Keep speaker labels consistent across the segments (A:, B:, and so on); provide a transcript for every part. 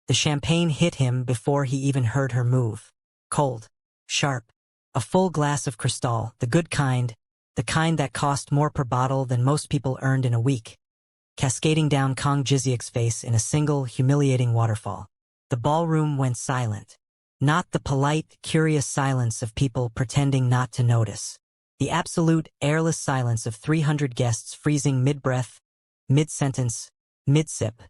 A: The champagne hit him before he even heard her move. Cold. Sharp. A full glass of cristal, the good kind, the kind that cost more per bottle than most people earned in a week, cascading down Kang Jiziek's face in a single, humiliating waterfall. The ballroom went silent. Not the polite, curious silence of people pretending not to notice. The absolute, airless silence of 300 guests freezing mid-breath, mid-sentence, mid-sip.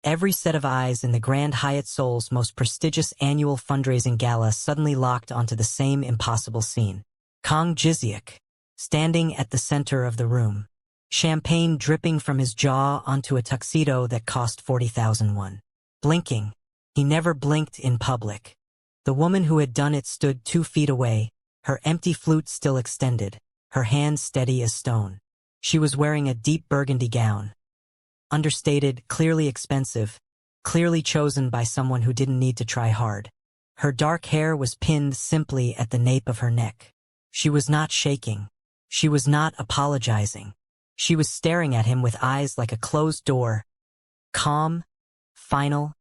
A: Every set of eyes in the Grand Hyatt Seoul's most prestigious annual fundraising gala suddenly locked onto the same impossible scene. Kang Jiziek, standing at the center of the room. Champagne dripping from his jaw onto a tuxedo that cost 40,000 won. Blinking. He never blinked in public. The woman who had done it stood 2 feet away, her empty flute still extended, her hands steady as stone. She was wearing a deep burgundy gown. Understated, clearly expensive, clearly chosen by someone who didn't need to try hard. Her dark hair was pinned simply at the nape of her neck. She was not shaking. She was not apologizing. She was staring at him with eyes like a closed door, calm, final,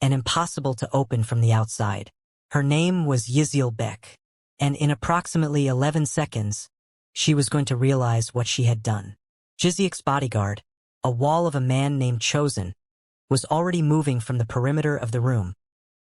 A: and impossible to open from the outside. Her name was Yizil Beck, and in approximately 11 seconds, she was going to realize what she had done. Jiziek's bodyguard, a wall of a man named Chosen, was already moving from the perimeter of the room,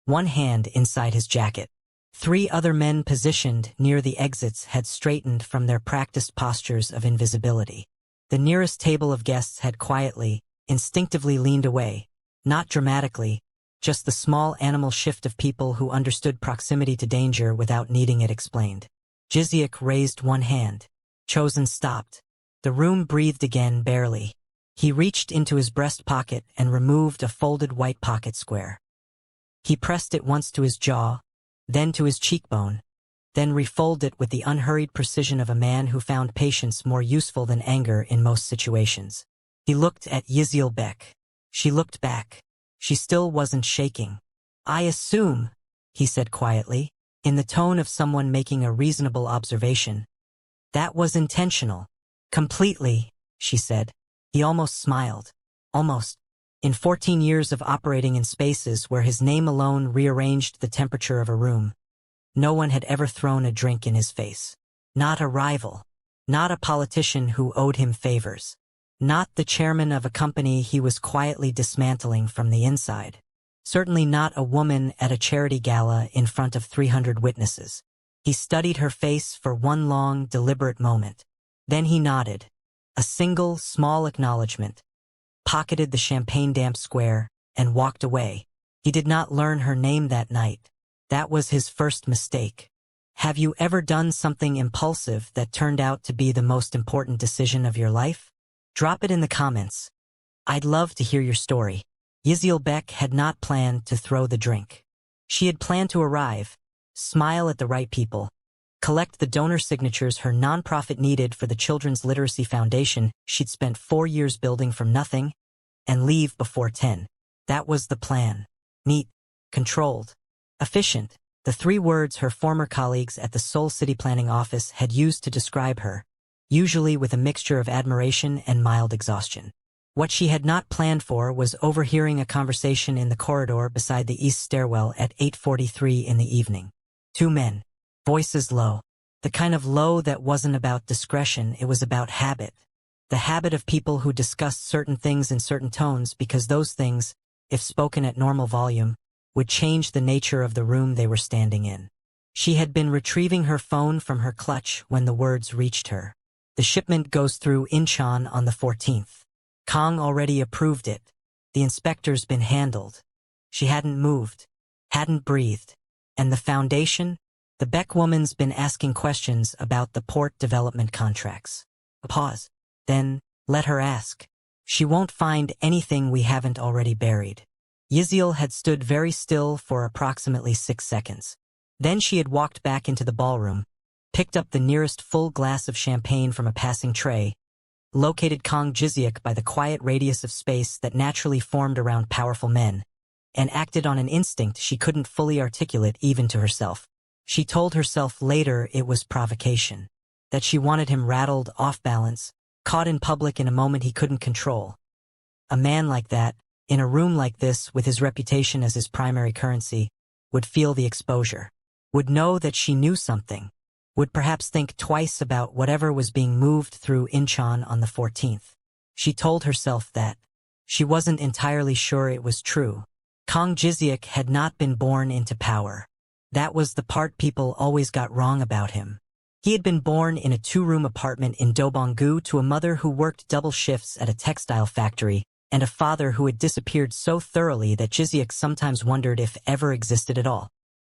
A: one hand inside his jacket. 3 other men positioned near the exits had straightened from their practiced postures of invisibility. The nearest table of guests had quietly, instinctively leaned away, not dramatically, just the small animal shift of people who understood proximity to danger without needing it explained. Jiziek raised one hand. Chosen stopped. The room breathed again, barely. He reached into his breast pocket and removed a folded white pocket square. He pressed it once to his jaw, then to his cheekbone, then refolded it with the unhurried precision of a man who found patience more useful than anger in most situations. He looked at Yizil Beck. She looked back. She still wasn't shaking. "I assume," he said quietly, in the tone of someone making a reasonable observation. "That was intentional." "Completely," she said. He almost smiled. Almost. In 14 years of operating in spaces where his name alone rearranged the temperature of a room, no one had ever thrown a drink in his face. Not a rival. Not a politician who owed him favors. Not the chairman of a company he was quietly dismantling from the inside. Certainly not a woman at a charity gala in front of 300 witnesses. He studied her face for one long, deliberate moment. Then he nodded. A single, small acknowledgement. Pocketed the champagne-damp square, and walked away. He did not learn her name that night. That was his first mistake. Have you ever done something impulsive that turned out to be the most important decision of your life? Drop it in the comments. I'd love to hear your story. Yizil Beck had not planned to throw the drink. She had planned to arrive, smile at the right people, collect the donor signatures her nonprofit needed for the Children's Literacy Foundation she'd spent 4 years building from nothing, and leave before 10. That was the plan. Neat, controlled, efficient, the 3 words her former colleagues at the Seoul City Planning Office had used to describe her, usually with a mixture of admiration and mild exhaustion. What she had not planned for was overhearing a conversation in the corridor beside the east stairwell at 8:43 in the evening. 2 men. Voices low. The kind of low that wasn't about discretion, it was about habit. The habit of people who discussed certain things in certain tones because those things, if spoken at normal volume, would change the nature of the room they were standing in. She had been retrieving her phone from her clutch when the words reached her. The shipment goes through Incheon on the 14th. Kang already approved it. The inspector's been handled. She hadn't moved, hadn't breathed. And the foundation? The Beck woman's been asking questions about the port development contracts. A pause. Then, let her ask. She won't find anything we haven't already buried. Yizil had stood very still for approximately 6 seconds. Then she had walked back into the ballroom, picked up the nearest full glass of champagne from a passing tray, located Kang Jiziek by the quiet radius of space that naturally formed around powerful men, and acted on an instinct she couldn't fully articulate even to herself. She told herself later it was provocation, that she wanted him rattled, off balance, caught in public in a moment he couldn't control. A man like that, in a room like this with his reputation as his primary currency, would feel the exposure, would know that she knew something, would perhaps think twice about whatever was being moved through Incheon on the 14th. She told herself that. She wasn't entirely sure it was true. Kang Jiziak had not been born into power. That was the part people always got wrong about him. He had been born in a 2-room apartment in Dobong-gu to a mother who worked double shifts at a textile factory, and a father who had disappeared so thoroughly that Jiziak sometimes wondered if ever existed at all.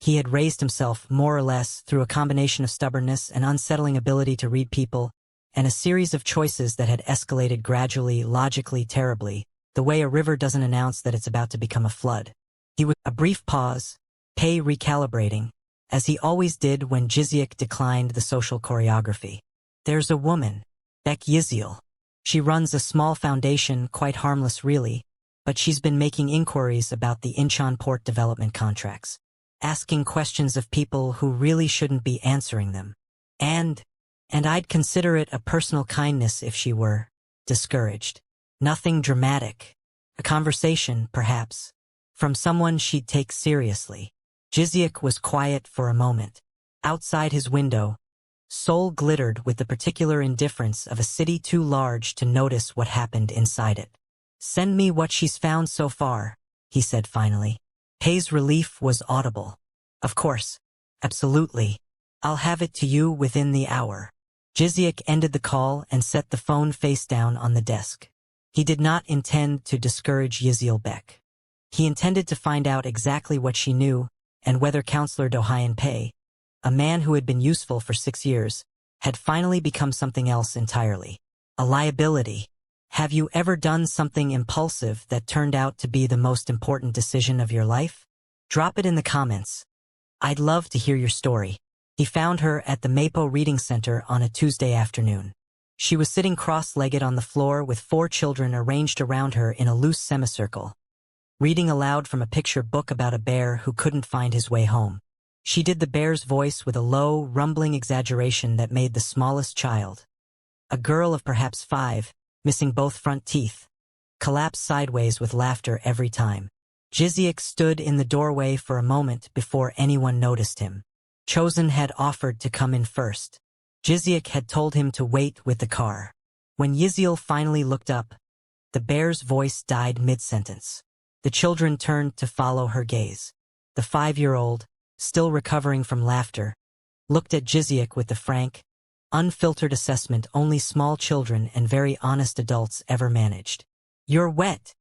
A: He had raised himself, more or less, through a combination of stubbornness and unsettling ability to read people, and a series of choices that had escalated gradually, logically, terribly, the way a river doesn't announce that it's about to become a flood. He was a brief pause, Pei recalibrating, as he always did when Jiziak declined the social choreography. There's a woman, Baek Yiziel. She runs a small foundation, quite harmless really, but she's been making inquiries about the Incheon port development contracts, asking questions of people who really shouldn't be answering them. And I'd consider it a personal kindness if she were discouraged. Nothing dramatic. A conversation, perhaps, from someone she'd take seriously. Jiziak was quiet for a moment. Outside his window, Seoul glittered with the particular indifference of a city too large to notice what happened inside it. "Send me what she's found so far," he said finally. Pei's relief was audible. "Of course. Absolutely. I'll have it to you within the hour." Jiziak ended the call and set the phone face down on the desk. He did not intend to discourage Yiziel Baek. He intended to find out exactly what she knew and whether Counselor Do-hyun Pei, a man who had been useful for 6 years, had finally become something else entirely. A liability. Have you ever done something impulsive that turned out to be the most important decision of your life? Drop it in the comments. I'd love to hear your story. He found her at the Mapo Reading Center on a Tuesday afternoon. She was sitting cross-legged on the floor with 4 children arranged around her in a loose semicircle, reading aloud from a picture book about a bear who couldn't find his way home. She did the bear's voice with a low, rumbling exaggeration that made the smallest child, a girl of perhaps 5, missing both front teeth, collapse sideways with laughter every time. Jiziak stood in the doorway for a moment before anyone noticed him. Chosen had offered to come in first. Jiziak had told him to wait with the car. When Yiziel finally looked up, the bear's voice died mid-sentence. The children turned to follow her gaze. The 5-year-old, still recovering from laughter, looked at Jiziak with the frank, unfiltered assessment only small children and very honest adults ever managed. "You're wet,"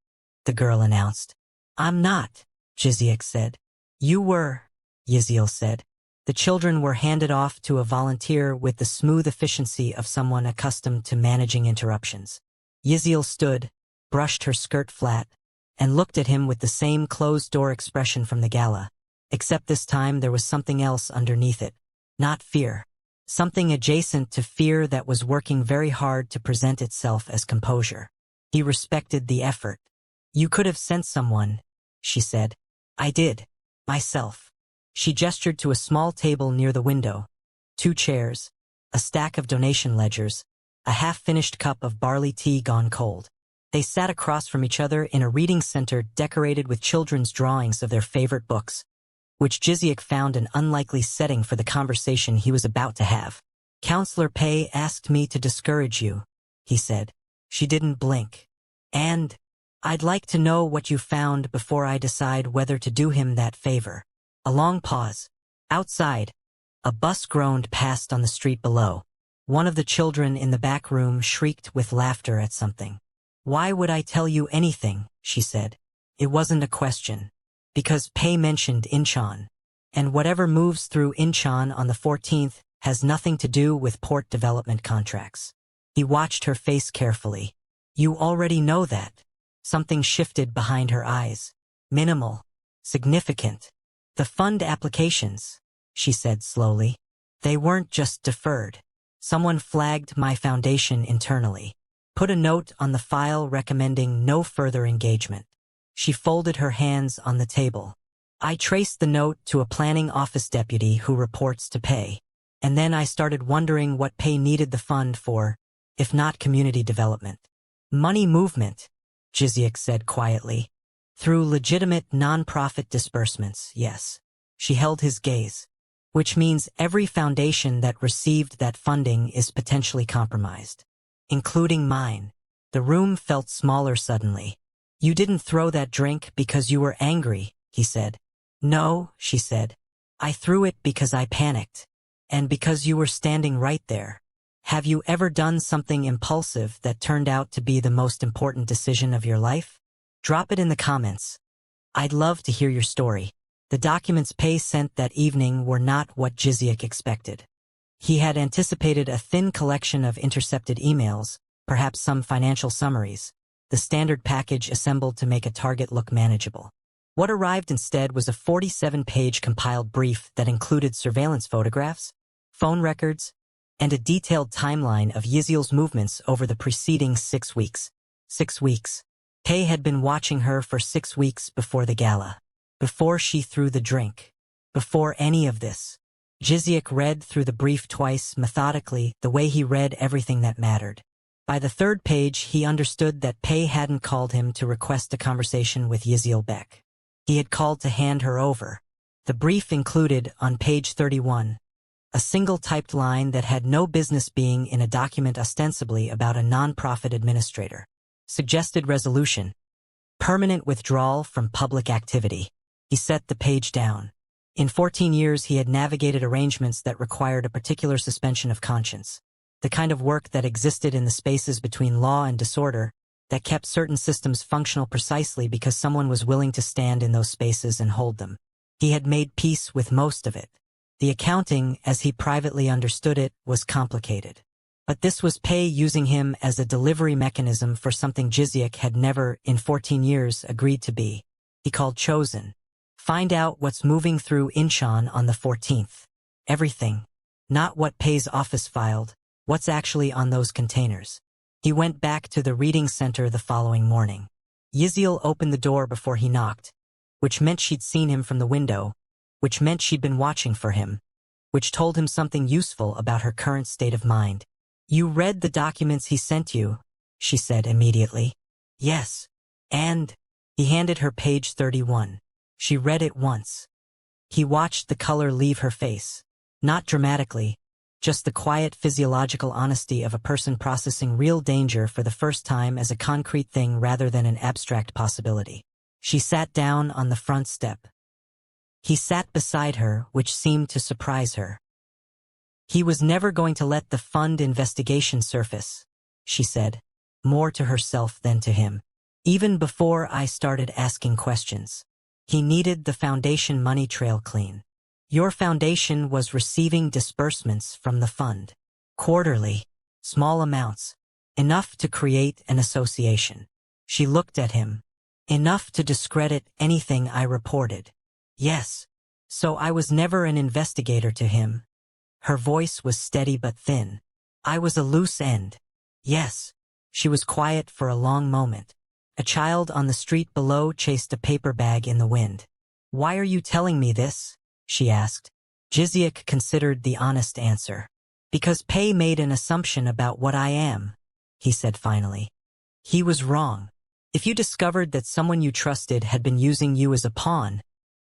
A: the girl announced. "I'm not," Jiziak said. "You were," Yiziel said. The children were handed off to a volunteer with the smooth efficiency of someone accustomed to managing interruptions. Yiziel stood, brushed her skirt flat, and looked at him with the same closed-door expression from the gala, except this time there was something else underneath it. Not fear. Something adjacent to fear that was working very hard to present itself as composure. He respected the effort. "You could have sent someone," she said. "I did. Myself." She gestured to a small table near the window, 2 chairs, a stack of donation ledgers, a half-finished cup of barley tea gone cold. They sat across from each other in a reading center decorated with children's drawings of their favorite books, which Jiziak found an unlikely setting for the conversation he was about to have. "Counselor Pei asked me to discourage you," he said. She didn't blink. "And I'd like to know what you found before I decide whether to do him that favor." A long pause. Outside, a bus groaned past on the street below. One of the children in the back room shrieked with laughter at something. "Why would I tell you anything?" she said. It wasn't a question. Because Pei mentioned Incheon. And whatever moves through Incheon on the 14th has nothing to do with port development contracts. He watched her face carefully. "You already know that." Something shifted behind her eyes. "Minimal. Significant. The fund applications," she said slowly. "They weren't just deferred. Someone flagged my foundation internally. Put a note on the file recommending no further engagement." She folded her hands on the table. "I traced the note to a planning office deputy who reports to Pei. And then I started wondering what Pei needed the fund for, if not community development." "Money movement," Jiziak said quietly. Through legitimate non-profit disbursements, yes. She held his gaze. Which means every foundation that received that funding is potentially compromised. Including mine. The room felt smaller suddenly. You didn't throw that drink because you were angry, he said. No, she said. I threw it because I panicked. And because you were standing right there. Have you ever done something impulsive that turned out to be the most important decision of your life? Drop it in the comments. I'd love to hear your story. The documents Pei sent that evening were not what Jiziak expected. He had anticipated a thin collection of intercepted emails, perhaps some financial summaries, the standard package assembled to make a target look manageable. What arrived instead was a 47-page compiled brief that included surveillance photographs, phone records, and a detailed timeline of Yiziel's movements over the preceding 6 weeks. 6 weeks. Pei had been watching her for 6 weeks before the gala. Before she threw the drink. Before any of this. Jiziak read through the brief twice, methodically, the way he read everything that mattered. By the 3rd page, he understood that Pei hadn't called him to request a conversation with Yiziel Beck. He had called to hand her over. The brief included, on page 31, a single typed line that had no business being in a document ostensibly about a non-profit administrator. Suggested resolution. Permanent withdrawal from public activity. He set the page down. In 14 years he had navigated arrangements that required a particular suspension of conscience. The kind of work that existed in the spaces between law and disorder, that kept certain systems functional precisely because someone was willing to stand in those spaces and hold them. He had made peace with most of it. The accounting, as he privately understood it, was complicated. But this was Pei using him as a delivery mechanism for something Jiziak had never, in 14 years, agreed to be. He called Chosen. Find out what's moving through Incheon on the 14th. Everything. Not what Pei's office filed, what's actually on those containers. He went back to the reading center the following morning. Yiziel opened the door before he knocked, which meant she'd seen him from the window, which meant she'd been watching for him, which told him something useful about her current state of mind. You read the documents he sent you, she said immediately. Yes. And he handed her page 31. She read it once. He watched the color leave her face. Not dramatically, just the quiet physiological honesty of a person processing real danger for the first time as a concrete thing rather than an abstract possibility. She sat down on the front step. He sat beside her, which seemed to surprise her. He was never going to let the fund investigation surface, she said, more to herself than to him. Even before I started asking questions. He needed the foundation money trail clean. Your foundation was receiving disbursements from the fund. Quarterly. Small amounts. Enough to create an association. She looked at him. Enough to discredit anything I reported. Yes. So I was never an investigator to him. Her voice was steady but thin. I was a loose end. Yes. She was quiet for a long moment. A child on the street below chased a paper bag in the wind. Why are you telling me this? She asked. Jiziak considered the honest answer. Because Pei made an assumption about what I am, he said finally. He was wrong. If you discovered that someone you trusted had been using you as a pawn,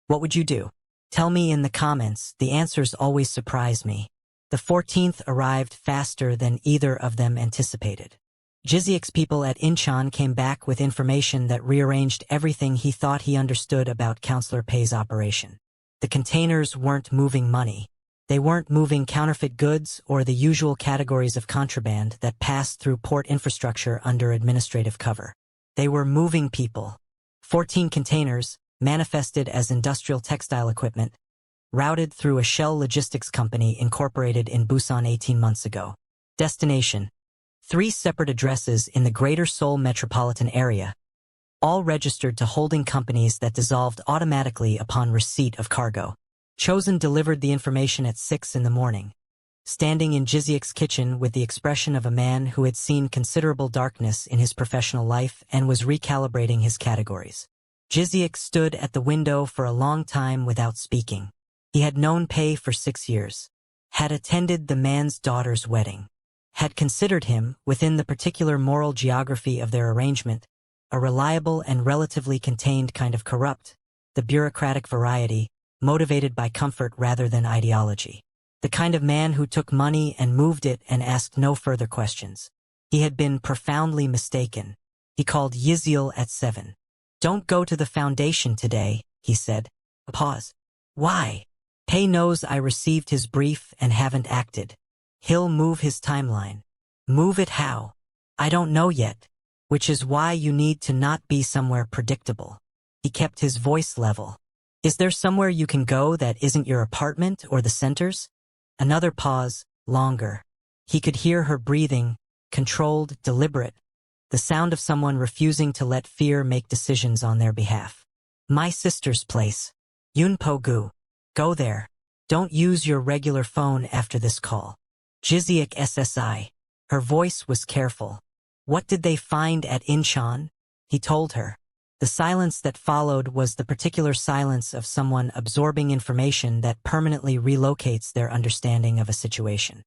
A: what would you do? Tell me in the comments. The answers always surprise me. The 14th arrived faster than either of them anticipated. Jiziak's people at Incheon came back with information that rearranged everything he thought he understood about Counselor Pei's operation. The containers weren't moving money. They weren't moving counterfeit goods or the usual categories of contraband that passed through port infrastructure under administrative cover. They were moving people. 14 containers, manifested as industrial textile equipment, routed through a shell logistics company incorporated in Busan 18 months ago. Destination: 3 separate addresses in the Greater Seoul metropolitan area, all registered to holding companies that dissolved automatically upon receipt of cargo. Chosen delivered the information at 6 in the morning, standing in Jiziak's kitchen with the expression of a man who had seen considerable darkness in his professional life and was recalibrating his categories. Jiziak stood at the window for a long time without speaking. He had known Pei for 6 years, had attended the man's daughter's wedding, had considered him, within the particular moral geography of their arrangement, a reliable and relatively contained kind of corrupt, the bureaucratic variety, motivated by comfort rather than ideology. The kind of man who took money and moved it and asked no further questions. He had been profoundly mistaken. He called Yiziel at 7. "Don't go to the foundation today," he said. A pause. "Why?" "Pei knows I received his brief and haven't acted. He'll move his timeline." "Move it how?" "I don't know yet. Which is why you need to not be somewhere predictable." He kept his voice level. "Is there somewhere you can go that isn't your apartment or the centers?" Another pause, longer. He could hear her breathing, controlled, deliberate, the sound of someone refusing to let fear make decisions on their behalf. "My sister's place. Yunpo-gu. Go there. Don't use your regular phone after this call." Jiziak SSI. Her voice was careful. "What did they find at Incheon?" He told her. The silence that followed was the particular silence of someone absorbing information that permanently relocates their understanding of a situation.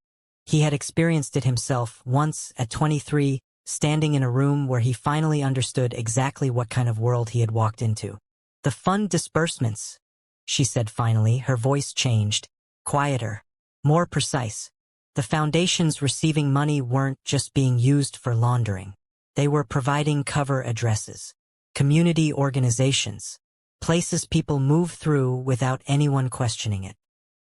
A: He had experienced it himself once at 23, standing in a room where he finally understood exactly what kind of world he had walked into. "The fund disbursements," she said finally, her voice changed, quieter, more precise. The foundations receiving money weren't just being used for laundering. They were providing cover addresses, community organizations, places people move through without anyone questioning it.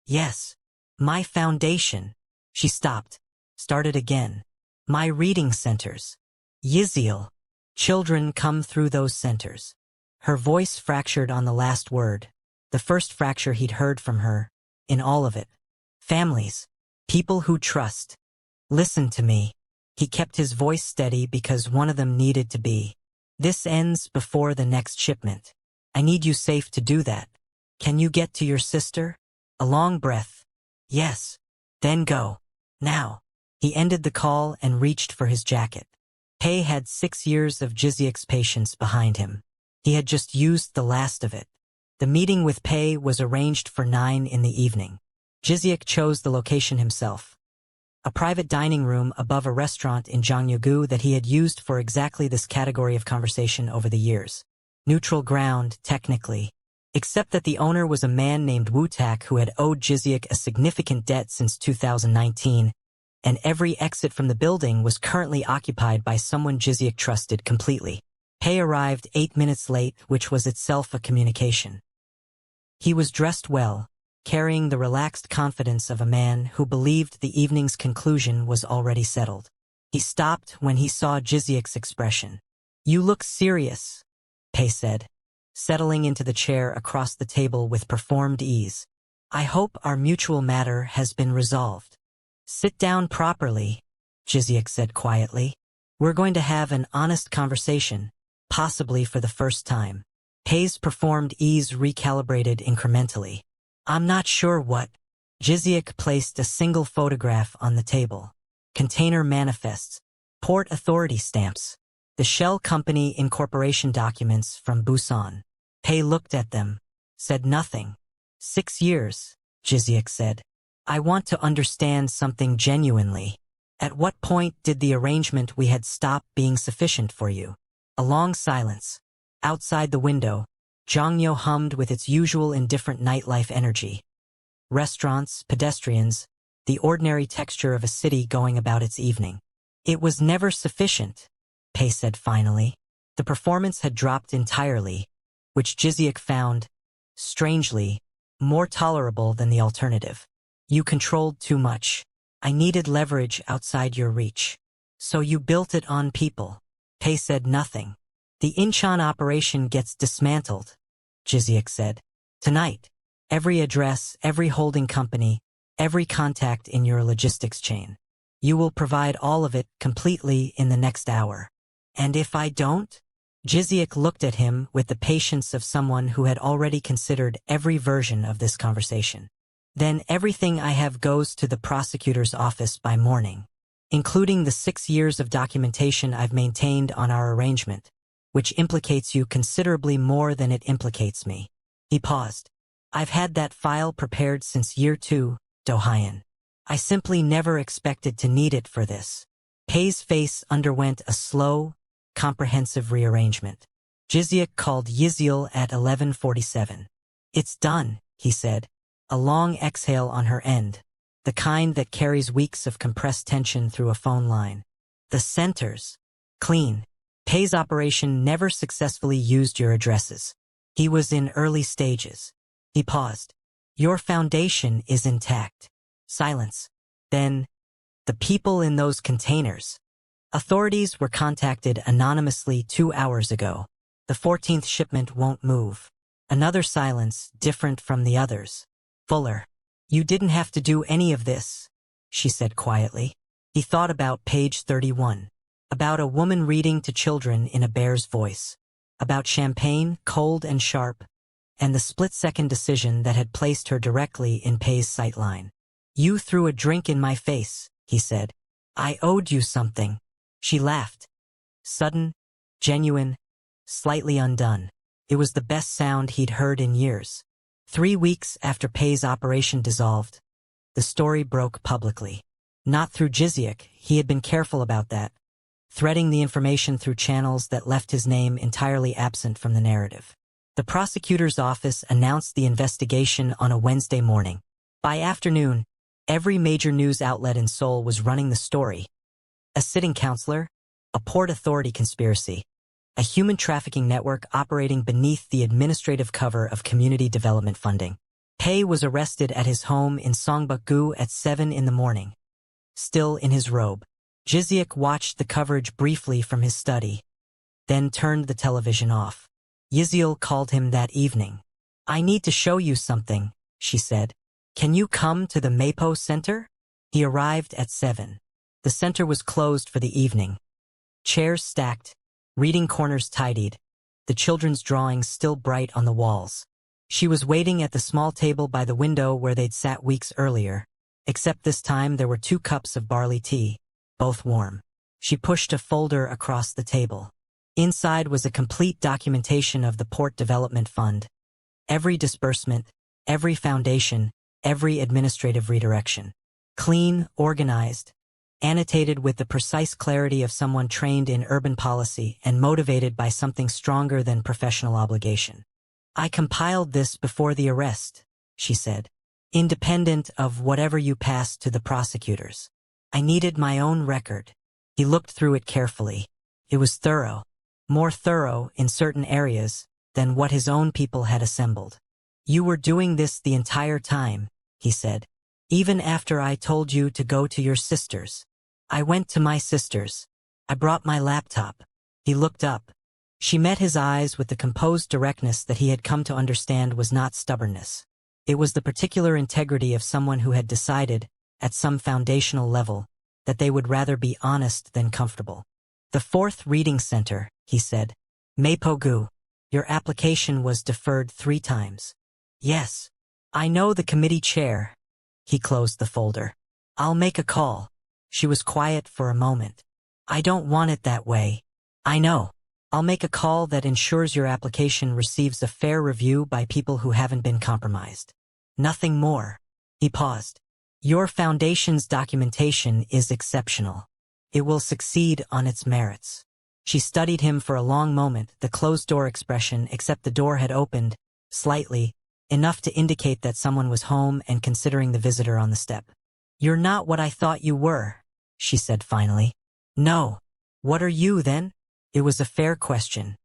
A: "Yes, my foundation." She stopped, started again. "My reading centers. Yiziel. Children come through those centers." Her voice fractured on the last word, the first fracture he'd heard from her, in all of it. "Families. People who trust. Listen to me." He kept his voice steady because one of them needed to be. "This ends before the next shipment. I need you safe to do that. Can you get to your sister?" A long breath. "Yes." "Then go. Now." He ended the call and reached for his jacket. Pei had 6 years of Jiziak's patience behind him. He had just used the last of it. The meeting with Pei was arranged for 9 in the evening. Jiziak chose the location himself. A private dining room above a restaurant in Jongnyu-gu that he had used for exactly this category of conversation over the years. Neutral ground, technically. Except that the owner was a man named Wu-tak who had owed Jiziak a significant debt since 2019, and every exit from the building was currently occupied by someone Jiziak trusted completely. Pei arrived 8 minutes late, which was itself a communication. He was dressed well, carrying the relaxed confidence of a man who believed the evening's conclusion was already settled. He stopped when he saw Jiziak's expression. "You look serious," Pei said, settling into the chair across the table with performed ease. "I hope our mutual matter has been resolved." "Sit down properly," Jiziak said quietly. "We're going to have an honest conversation, possibly for the first time." Pei's performed ease recalibrated incrementally. "I'm not sure what." Jiziak placed a single photograph on the table. Container manifests, port authority stamps, the Shell Company incorporation documents from Busan. Pei looked at them, said nothing. 6 years, Jiziak said. "I want to understand something genuinely. At what point did the arrangement we had stop being sufficient for you?" A long silence. Outside the window, Jongnyo hummed with its usual indifferent nightlife energy. Restaurants, pedestrians, the ordinary texture of a city going about its evening. "It was never sufficient," Pei said finally. The performance had dropped entirely, which Jiziak found, strangely, more tolerable than the alternative. "You controlled too much. I needed leverage outside your reach. So you built it on people." Pei said nothing. "The Incheon operation gets dismantled," Jiziak said. "Tonight. Every address, every holding company, every contact in your logistics chain. You will provide all of it completely in the next hour." "And if I don't?" Jiziak looked at him with the patience of someone who had already considered every version of this conversation. "Then everything I have goes to the prosecutor's office by morning, including the 6 years of documentation I've maintained on our arrangement, which implicates you considerably more than it implicates me." He paused. "I've had that file prepared since year 2, Do-hyun. I simply never expected to need it for this." Pei's face underwent a slow, comprehensive rearrangement. Jiziak called Yiziel at 11:47. "It's done," he said, a long exhale on her end, the kind that carries weeks of compressed tension through a phone line. "The centers. Clean. Pay's operation never successfully used your addresses. He was in early stages." He paused. "Your foundation is intact." Silence. Then, "The people in those containers." "Authorities were contacted anonymously 2 hours ago. The 14th shipment won't move." Another silence, different from the others. "Fuller, you didn't have to do any of this," she said quietly. He thought about page 31. About a woman reading to children in a bear's voice. About champagne, cold and sharp, and the split-second decision that had placed her directly in Pay's sightline. "You threw a drink in my face," he said. "I owed you something." She laughed. Sudden, genuine, slightly undone. It was the best sound he'd heard in years. 3 weeks after Pay's operation dissolved, the story broke publicly. Not through Jiziak, he had been careful about that, threading the information through channels that left his name entirely absent from the narrative. The prosecutor's office announced the investigation on a Wednesday morning. By afternoon, every major news outlet in Seoul was running the story. A sitting counselor, a Port Authority conspiracy, a human trafficking network operating beneath the administrative cover of community development funding. Pei was arrested at his home in Songbuk-gu at 7 in the morning. Still in his robe, Jiziak watched the coverage briefly from his study, then turned the television off. Yiziel called him that evening. "I need to show you something," she said. "Can you come to the Mapo Center?" He arrived at 7. The center was closed for the evening. Chairs stacked, reading corners tidied, the children's drawings still bright on the walls. She was waiting at the small table by the window where they'd sat weeks earlier, except this time there were 2 cups of barley tea, both warm. She pushed a folder across the table. Inside was a complete documentation of the Port Development Fund. Every disbursement, every foundation, every administrative redirection. Clean, organized, annotated with the precise clarity of someone trained in urban policy and motivated by something stronger than professional obligation. "I compiled this before the arrest," she said, "independent of whatever you passed to the prosecutors. I needed my own record." He looked through it carefully. It was thorough, more thorough in certain areas than what his own people had assembled. "You were doing this the entire time," he said, "even after I told you to go to your sister's." "I went to my sister's. I brought my laptop." He looked up. She met his eyes with the composed directness that he had come to understand was not stubbornness. It was the particular integrity of someone who had decided, at some foundational level, that they would rather be honest than comfortable. "The 4th Reading Center," he said. "Mapo-gu. Your application was deferred 3 times. "Yes. I know the committee chair." He closed the folder. "I'll make a call." She was quiet for a moment. "I don't want it that way." "I know. I'll make a call that ensures your application receives a fair review by people who haven't been compromised. Nothing more." He paused. "Your foundation's documentation is exceptional. It will succeed on its merits." She studied him for a long moment, the closed-door expression, except the door had opened, slightly, enough to indicate that someone was home and considering the visitor on the step. "You're not what I thought you were," she said finally. "No. What are you, then?" It was a fair question.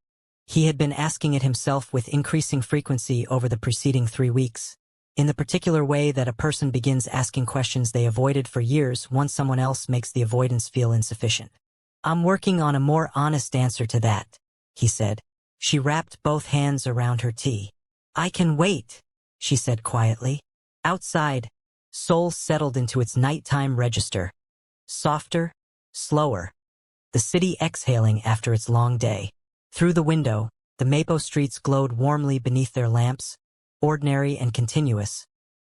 A: He had been asking it himself with increasing frequency over the preceding 3 weeks, in the particular way that a person begins asking questions they avoided for years once someone else makes the avoidance feel insufficient. "I'm working on a more honest answer to that," he said. She wrapped both hands around her tea. "I can wait," she said quietly. Outside, Seoul settled into its nighttime register. Softer, slower, the city exhaling after its long day. Through the window, the Mapo streets glowed warmly beneath their lamps, ordinary and continuous,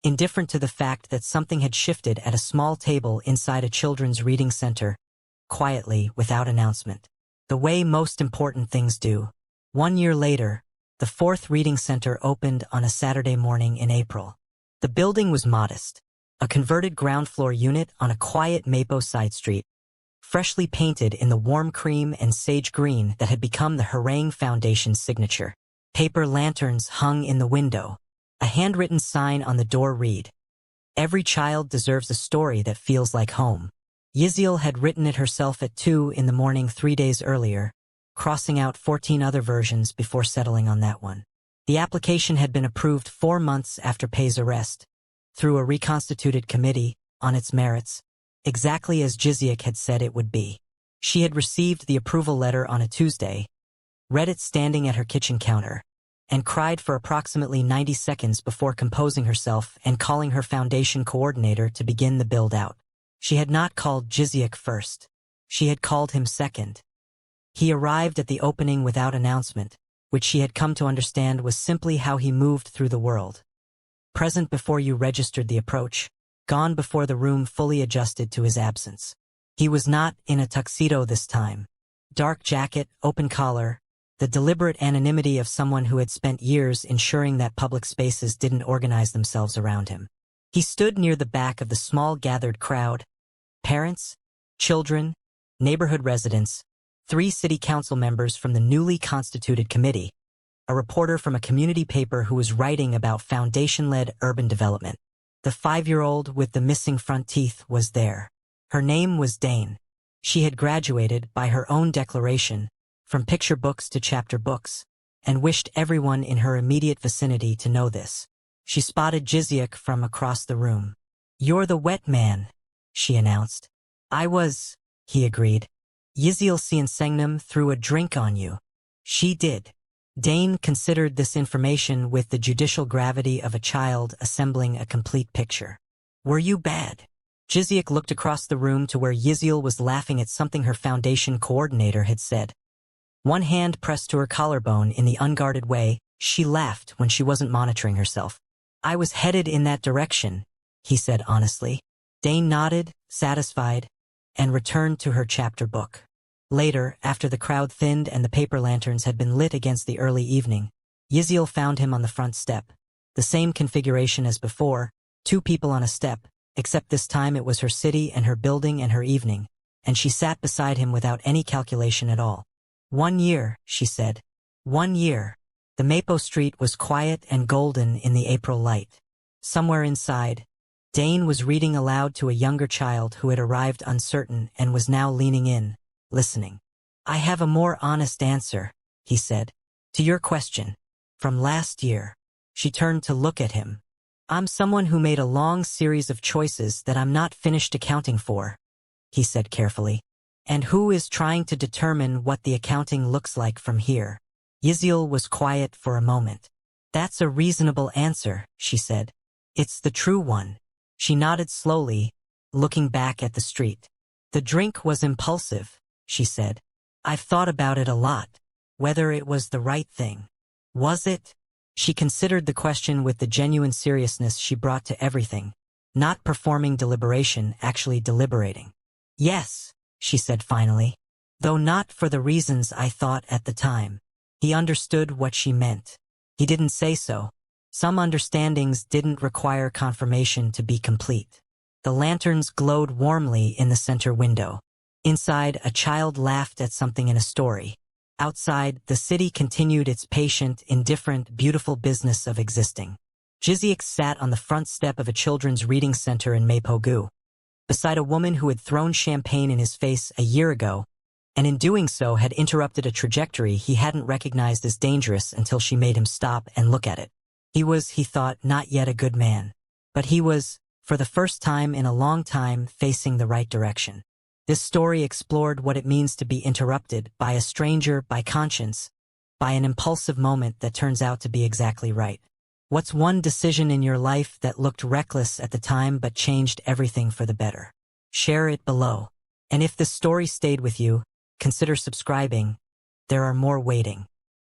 A: indifferent to the fact that something had shifted at a small table inside a children's reading center, quietly, without announcement. The way most important things do. 1 year later, the 4th Reading Center opened on a Saturday morning in April. The building was modest, a converted ground-floor unit on a quiet Mapo side street, freshly painted in the warm cream and sage green that had become the Harangue Foundation's signature. Paper lanterns hung in the window. A handwritten sign on the door read, "Every child deserves a story that feels like home." Yiziel had written it herself at 2 in the morning 3 days earlier, crossing out 14 other versions before settling on that one. The application had been approved 4 months after Pei's arrest, through a reconstituted committee, on its merits, exactly as Jiziek had said it would be. She had received the approval letter on a Tuesday, read it standing at her kitchen counter, and cried for approximately 90 seconds before composing herself and calling her foundation coordinator to begin the build-out. She had not called Jiziek first. She had called him second. He arrived at the opening without announcement, which she had come to understand was simply how he moved through the world. Present before you registered the approach, gone before the room fully adjusted to his absence. He was not in a tuxedo this time. Dark jacket, open collar, the deliberate anonymity of someone who had spent years ensuring that public spaces didn't organize themselves around him. He stood near the back of the small gathered crowd. Parents, children, neighborhood residents, 3 city council members from the newly constituted committee, a reporter from a community paper who was writing about foundation-led urban development. The 5-year-old with the missing front teeth was there. Her name was Dane. She had graduated, by her own declaration, from picture books to chapter books, and wished everyone in her immediate vicinity to know this. She spotted Jiziek from across the room. "You're the wet man," she announced. "I was," he agreed. "Yiziel Siensengnam threw a drink on you." She did. Dane considered this information with the judicial gravity of a child assembling a complete picture. "Were you bad?" Jiziek looked across the room to where Yiziel was laughing at something her foundation coordinator had said. One hand pressed to her collarbone in the unguarded way, she laughed when she wasn't monitoring herself. "I was headed in that direction," he said honestly. Dane nodded, satisfied, and returned to her chapter book. Later, after the crowd thinned and the paper lanterns had been lit against the early evening, Yiziel found him on the front step. The same configuration as before, 2 people on a step, except this time it was her city and her building and her evening, and she sat beside him without any calculation at all. 1 year, she said. 1 year. The Mapo Street was quiet and golden in the April light. Somewhere inside, Dane was reading aloud to a younger child who had arrived uncertain and was now leaning in, listening. "I have a more honest answer," he said, "to your question. From last year." She turned to look at him. "I'm someone who made a long series of choices that I'm not finished accounting for," he said carefully. "And who is trying to determine what the accounting looks like from here." Yiziel was quiet for a moment. "That's a reasonable answer," she said. "It's the true one." She nodded slowly, looking back at the street. "The drink was impulsive," she said. "I've thought about it a lot. Whether it was the right thing. Was it?" She considered the question with the genuine seriousness she brought to everything. Not performing deliberation, actually deliberating. "Yes," she said finally. "Though not for the reasons I thought at the time." He understood what she meant. He didn't say so. Some understandings didn't require confirmation to be complete. The lanterns glowed warmly in the center window. Inside, a child laughed at something in a story. Outside, the city continued its patient, indifferent, beautiful business of existing. Jiziek sat on the front step of a children's reading center in Mapogu, beside a woman who had thrown champagne in his face a year ago, and in doing so had interrupted a trajectory he hadn't recognized as dangerous until she made him stop and look at it. He was, he thought, not yet a good man. But he was, for the first time in a long time, facing the right direction. This story explored what it means to be interrupted by a stranger, by conscience, by an impulsive moment that turns out to be exactly right. What's one decision in your life that looked reckless at the time but changed everything for the better? Share it below. And if this story stayed with you, consider subscribing. There are more waiting.